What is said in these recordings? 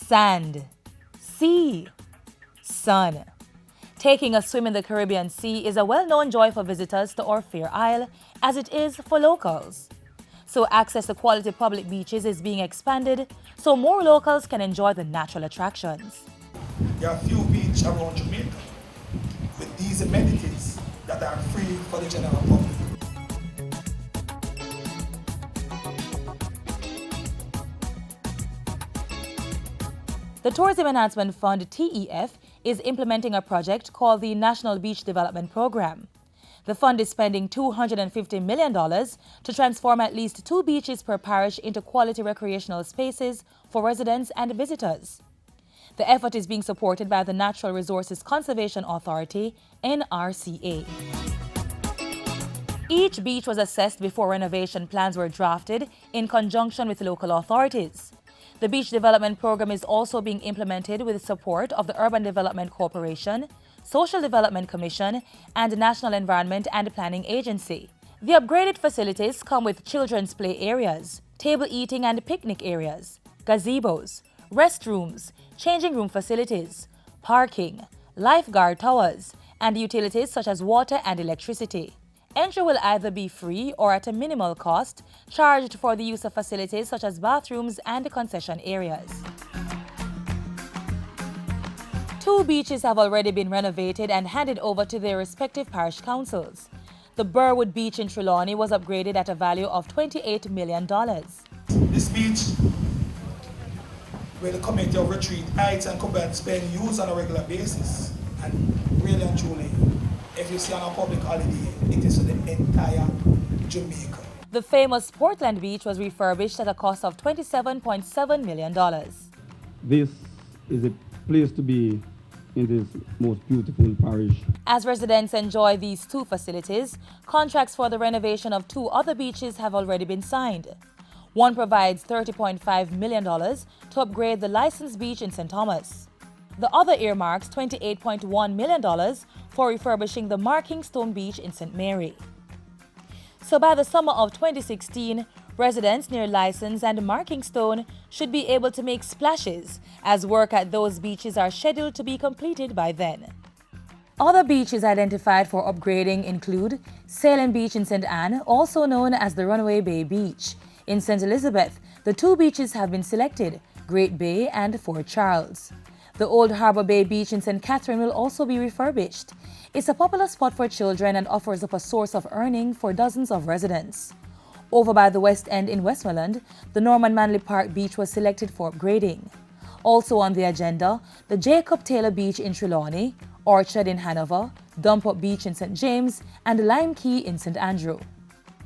Sand, sea, sun. Taking a swim in the Caribbean Sea is a well-known joy for visitors to our fair isle, as it is for locals. So access to quality public beaches is being expanded so more locals can enjoy the natural attractions. There are few beaches around Jamaica with these amenities that are free for the general public. The Tourism Enhancement Fund, TEF, is implementing a project called the National Beach Development Program. The fund is spending $250 million to transform at least 2 beaches per parish into quality recreational spaces for residents and visitors. The effort is being supported by the Natural Resources Conservation Authority, NRCA. Each beach was assessed before renovation plans were drafted in conjunction with local authorities. The Beach Development Program is also being implemented with support of the Urban Development Corporation, Social Development Commission, and the National Environment and Planning Agency. The upgraded facilities come with children's play areas, table eating and picnic areas, gazebos, restrooms, changing room facilities, parking, lifeguard towers, and utilities such as water and electricity. Entry will either be free or at a minimal cost, charged for the use of facilities such as bathrooms and concession areas. 2 beaches have already been renovated and handed over to their respective parish councils. The Burwood Beach in Trelawney was upgraded at a value of $28 million. This beach, where the Committee of Retreat Heights and Cobalt spend use on a regular basis, and really and truly, if you see on a public holiday, it is for the entire Jamaica. The famous Portland Beach was refurbished at a cost of $27.7 million. This is a place to be in this most beautiful parish. As residents enjoy these 2 facilities, contracts for the renovation of 2 other beaches have already been signed. One provides $30.5 million to upgrade the licensed beach in St. Thomas. The other earmarks $28.1 million for refurbishing the Marking Stone Beach in St. Mary. So by the summer of 2016, residents near License and Marking Stone should be able to make splashes, as work at those beaches are scheduled to be completed by then. Other beaches identified for upgrading include Salem Beach in St. Anne, also known as the Runaway Bay Beach. In St. Elizabeth, the 2 beaches have been selected, Great Bay and Fort Charles. The Old Harbor Bay Beach in St. Catherine will also be refurbished. It's a popular spot for children and offers up a source of earning for dozens of residents. Over by the West End in Westmoreland, the Norman Manley Park Beach was selected for upgrading. Also on the agenda, the Jacob Taylor Beach in Trelawney, Orchard in Hanover, Dump Up Beach in St. James, and Lime Key in St. Andrew.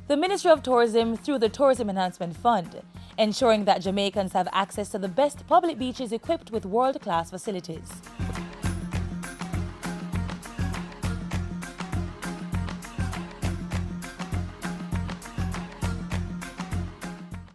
The Ministry of Tourism, through the Tourism Enhancement Fund, ensuring that Jamaicans have access to the best public beaches equipped with world-class facilities.